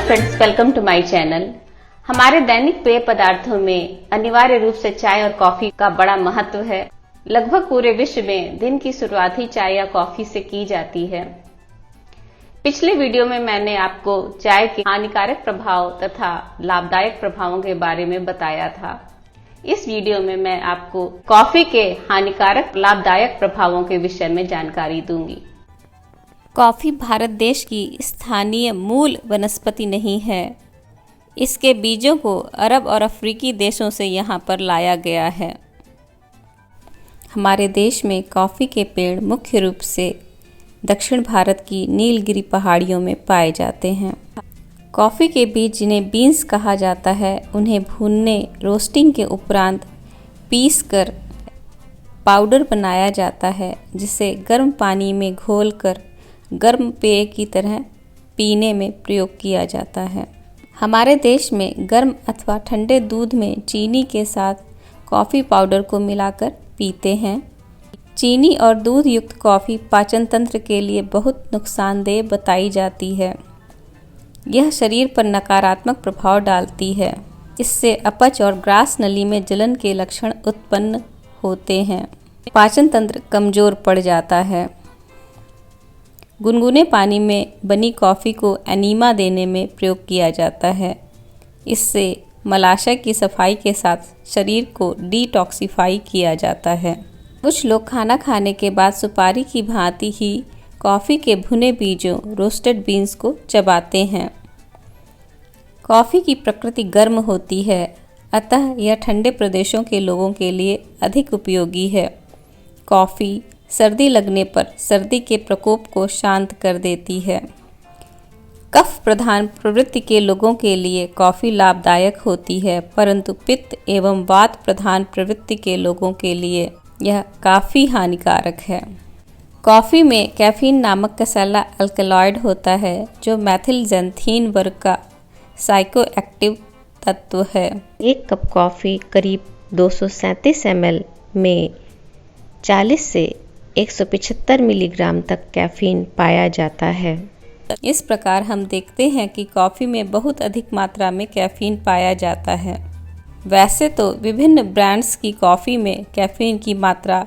Friends, welcome to my channel. हमारे दैनिक पेय पदार्थों में अनिवार्य रूप से चाय और कॉफी का बड़ा महत्व है। लगभग पूरे विश्व में दिन की शुरुआत ही चाय या कॉफी से की जाती है। पिछले वीडियो में मैंने आपको चाय के हानिकारक प्रभाव तथा लाभदायक प्रभावों के बारे में बताया था। इस वीडियो में मैं आपको कॉफी के हानिकारक लाभदायक प्रभावों के विषय में जानकारी दूंगी। कॉफ़ी भारत देश की स्थानीय मूल वनस्पति नहीं है। इसके बीजों को अरब और अफ्रीकी देशों से यहाँ पर लाया गया है। हमारे देश में कॉफ़ी के पेड़ मुख्य रूप से दक्षिण भारत की नीलगिरी पहाड़ियों में पाए जाते हैं। कॉफ़ी के बीज, जिन्हें बीन्स कहा जाता है, उन्हें भूनने, रोस्टिंग के उपरांत पीसकर पाउडर बनाया जाता है, जिसे गर्म पानी में घोलकर गर्म पेय की तरह पीने में प्रयोग किया जाता है। हमारे देश में गर्म अथवा ठंडे दूध में चीनी के साथ कॉफ़ी पाउडर को मिलाकर पीते हैं। चीनी और दूध युक्त कॉफ़ी पाचन तंत्र के लिए बहुत नुकसानदेह बताई जाती है। यह शरीर पर नकारात्मक प्रभाव डालती है। इससे अपच और ग्रास नली में जलन के लक्षण उत्पन्न होते हैं। पाचन तंत्र कमज़ोर पड़ जाता है। गुनगुने पानी में बनी कॉफ़ी को एनीमा देने में प्रयोग किया जाता है। इससे मलाशय की सफाई के साथ शरीर को डिटॉक्सिफाई किया जाता है। कुछ लोग खाना खाने के बाद सुपारी की भांति ही कॉफ़ी के भुने बीजों, रोस्टेड बीन्स को चबाते हैं। कॉफ़ी की प्रकृति गर्म होती है, अतः यह ठंडे प्रदेशों के लोगों के लिए अधिक उपयोगी है। कॉफ़ी सर्दी लगने पर सर्दी के प्रकोप को शांत कर देती है। कफ प्रधान प्रवृत्ति के लोगों के लिए कॉफ़ी लाभदायक होती है, परंतु पित्त एवं वात प्रधान प्रवृत्ति के लोगों के लिए यह काफ़ी हानिकारक है। कॉफ़ी में कैफीन नामक कसैला अल्कलॉइड होता है, जो मेथिलजेंथीन वर्ग का साइकोएक्टिव तत्व है। एक कप कॉफ़ी करीब 237 ml में 40 से 175 मिलीग्राम तक कैफीन पाया जाता है। इस प्रकार हम देखते हैं कि कॉफ़ी में बहुत अधिक मात्रा में कैफीन पाया जाता है। वैसे तो विभिन्न ब्रांड्स की कॉफ़ी में कैफीन की मात्रा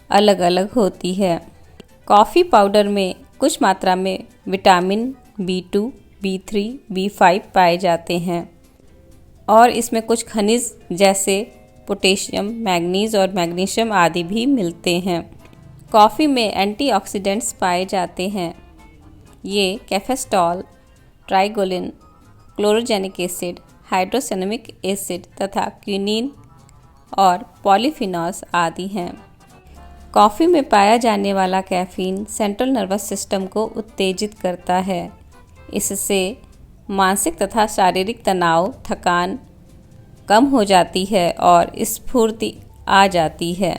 अलग अलग होती है। कॉफ़ी पाउडर में कुछ मात्रा में विटामिन B2, B3, B5 पाए जाते हैं और इसमें कुछ खनिज जैसे पोटेशियम, मैग्नीज और मैग्नीशियम आदि भी मिलते हैं। कॉफ़ी में एंटीऑक्सीडेंट्स पाए जाते हैं। ये कैफेस्टॉल, ट्राइगोलिन, क्लोरोजेनिक एसिड, हाइड्रोसेनेमिक एसिड तथा क्विनीन और पॉलीफिनॉल्स आदि हैं। कॉफ़ी में पाया जाने वाला कैफीन सेंट्रल नर्वस सिस्टम को उत्तेजित करता है। इससे मानसिक तथा शारीरिक तनाव, थकान कम हो जाती है और स्फूर्ति आ जाती है।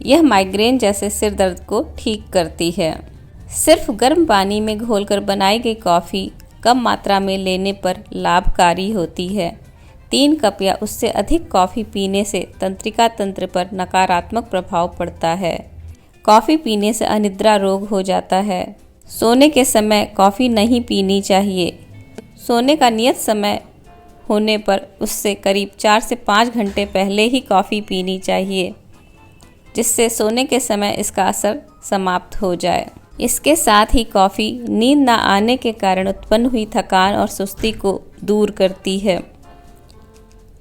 यह माइग्रेन जैसे सिर दर्द को ठीक करती है। सिर्फ गर्म पानी में घोलकर बनाई गई कॉफ़ी कम मात्रा में लेने पर लाभकारी होती है। 3 कप या उससे अधिक कॉफ़ी पीने से तंत्रिका तंत्र पर नकारात्मक प्रभाव पड़ता है। कॉफ़ी पीने से अनिद्रा रोग हो जाता है। सोने के समय कॉफ़ी नहीं पीनी चाहिए। सोने का नियत समय होने पर उससे करीब 4 से 5 घंटे पहले ही कॉफ़ी पीनी चाहिए, जिससे सोने के समय इसका असर समाप्त हो जाए। इसके साथ ही कॉफ़ी नींद न आने के कारण उत्पन्न हुई थकान और सुस्ती को दूर करती है।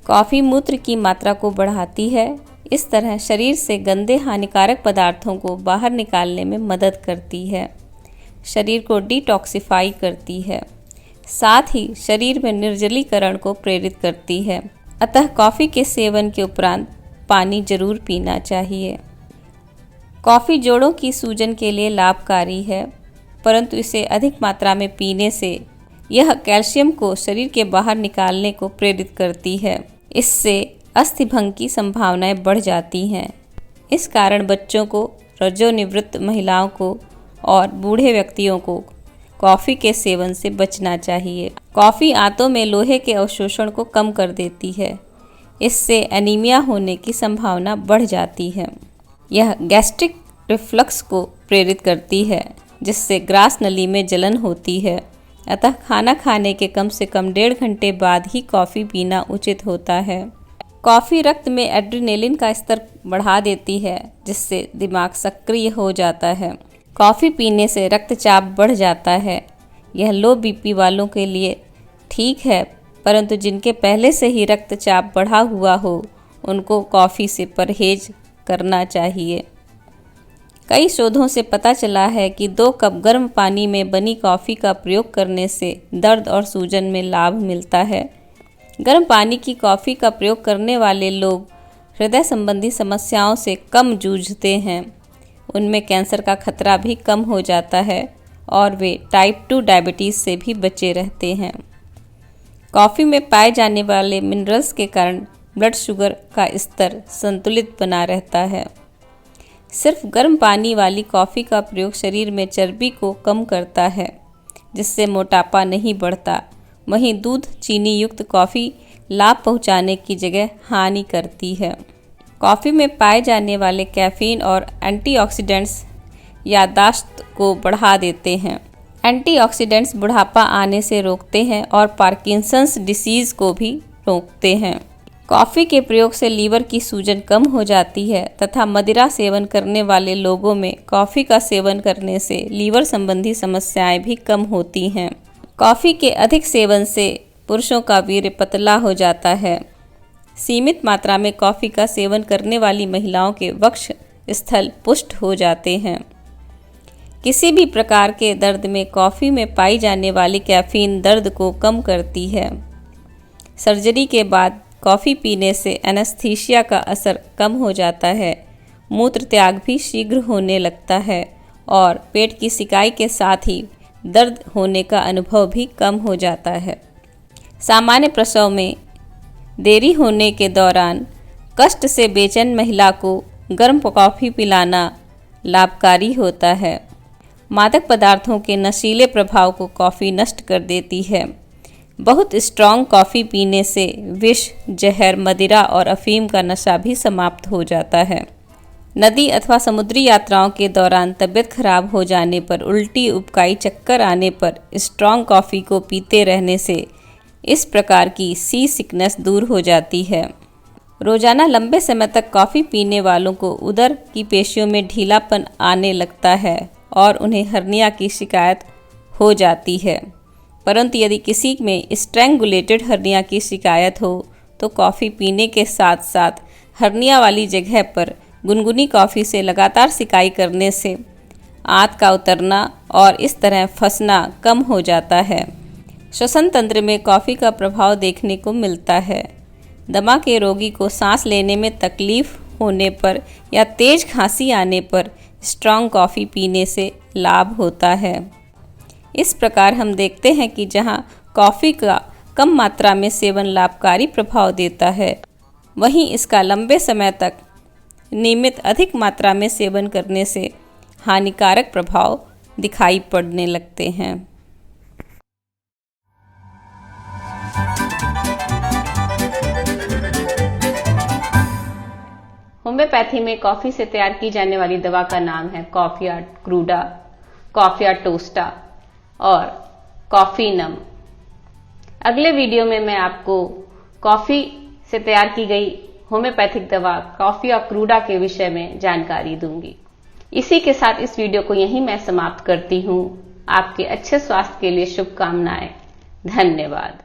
कॉफ़ी मूत्र की मात्रा को बढ़ाती है। इस तरह शरीर से गंदे हानिकारक पदार्थों को बाहर निकालने में मदद करती है। शरीर को डिटॉक्सिफाई करती है। साथ ही शरीर में निर्जलीकरण को प्रेरित करती है। अतः कॉफ़ी के सेवन के उपरांत पानी जरूर पीना चाहिए। कॉफ़ी जोड़ों की सूजन के लिए लाभकारी है, परंतु इसे अधिक मात्रा में पीने से यह कैल्शियम को शरीर के बाहर निकालने को प्रेरित करती है। इससे अस्थिभंग की संभावनाएं बढ़ जाती हैं। इस कारण बच्चों को, रजोनिवृत्त महिलाओं को और बूढ़े व्यक्तियों को कॉफ़ी के सेवन से बचना चाहिए। कॉफ़ी आंतों में लोहे के अवशोषण को कम कर देती है। इससे एनीमिया होने की संभावना बढ़ जाती है। यह गैस्ट्रिक रिफ्लक्स को प्रेरित करती है, जिससे ग्रास नली में जलन होती है अतः खाना खाने के कम से कम 1.5 घंटे बाद ही कॉफ़ी पीना उचित होता है। कॉफ़ी रक्त में एड्रेनलिन का स्तर बढ़ा देती है, जिससे दिमाग सक्रिय हो जाता है। कॉफ़ी पीने से रक्तचाप बढ़ जाता है। यह लो बीपी वालों के लिए ठीक है, परंतु जिनके पहले से ही रक्तचाप बढ़ा हुआ हो उनको कॉफ़ी से परहेज करना चाहिए। कई शोधों से पता चला है कि 2 कप गर्म पानी में बनी कॉफ़ी का प्रयोग करने से दर्द और सूजन में लाभ मिलता है। गर्म पानी की कॉफ़ी का प्रयोग करने वाले लोग हृदय संबंधी समस्याओं से कम जूझते हैं, उनमें कैंसर का खतरा भी कम हो जाता है और वे टाइप 2 डायबिटीज़ से भी बचे रहते हैं। कॉफ़ी में पाए जाने वाले मिनरल्स के कारण ब्लड शुगर का स्तर संतुलित बना रहता है। सिर्फ गर्म पानी वाली कॉफ़ी का प्रयोग शरीर में चर्बी को कम करता है, जिससे मोटापा नहीं बढ़ता। वहीं दूध चीनी युक्त कॉफ़ी लाभ पहुंचाने की जगह हानि करती है। कॉफ़ी में पाए जाने वाले कैफ़ीन और एंटीऑक्सीडेंट्स याददाश्त को बढ़ा देते हैं। एंटीऑक्सीडेंट्स बुढ़ापा आने से रोकते हैं और पार्किंसंस डिसीज़ को भी रोकते हैं। कॉफ़ी के प्रयोग से लीवर की सूजन कम हो जाती है तथा मदिरा सेवन करने वाले लोगों में कॉफ़ी का सेवन करने से लीवर संबंधी समस्याएं भी कम होती हैं। कॉफ़ी के अधिक सेवन से पुरुषों का वीर्य पतला हो जाता है। सीमित मात्रा में कॉफ़ी का सेवन करने वाली महिलाओं के वक्ष स्थल पुष्ट हो जाते हैं। किसी भी प्रकार के दर्द में कॉफ़ी में पाई जाने वाली कैफ़ीन दर्द को कम करती है। सर्जरी के बाद कॉफ़ी पीने से एनेस्थीसिया का असर कम हो जाता है, मूत्र त्याग भी शीघ्र होने लगता है और पेट की सिकाई के साथ ही दर्द होने का अनुभव भी कम हो जाता है। सामान्य प्रसव में देरी होने के दौरान कष्ट से बेचैन महिला को गर्म कॉफ़ी पिलाना लाभकारी होता है। मादक पदार्थों के नशीले प्रभाव को कॉफ़ी नष्ट कर देती है। बहुत स्ट्रॉन्ग कॉफ़ी पीने से विष, जहर, मदिरा और अफीम का नशा भी समाप्त हो जाता है। नदी अथवा समुद्री यात्राओं के दौरान तबीयत खराब हो जाने पर, उल्टी, उबकाई, चक्कर आने पर स्ट्रॉन्ग कॉफ़ी को पीते रहने से इस प्रकार की सी सिकनेस दूर हो जाती है। रोजाना लंबे समय तक कॉफ़ी पीने वालों को उदर की पेशियों में ढीलापन आने लगता है और उन्हें हर्निया की शिकायत हो जाती है। परंतु यदि किसी में स्ट्रैंगुलेटेड हर्निया की शिकायत हो तो कॉफ़ी पीने के साथ साथ हर्निया वाली जगह पर गुनगुनी कॉफ़ी से लगातार सिकाई करने से आंत का उतरना और इस तरह फंसना कम हो जाता है। श्वसन तंत्र में कॉफ़ी का प्रभाव देखने को मिलता है। दमा के रोगी को सांस लेने में तकलीफ होने पर या तेज खांसी आने पर स्ट्रॉन्ग कॉफ़ी पीने से लाभ होता है। इस प्रकार हम देखते हैं कि जहाँ कॉफ़ी का कम मात्रा में सेवन लाभकारी प्रभाव देता है, वहीं इसका लंबे समय तक नियमित अधिक मात्रा में सेवन करने से हानिकारक प्रभाव दिखाई पड़ने लगते हैं। होम्योपैथी में कॉफी से तैयार की जाने वाली दवा का नाम है कॉफिया क्रूडा, कॉफिया टोस्टा और कॉफी नम। अगले वीडियो में मैं आपको कॉफी से तैयार की गई होम्योपैथिक दवा कॉफिया क्रूडा के विषय में जानकारी दूंगी। इसी के साथ इस वीडियो को यहीं मैं समाप्त करती हूं। आपके अच्छे स्वास्थ्य के लिए शुभकामनाएं। धन्यवाद।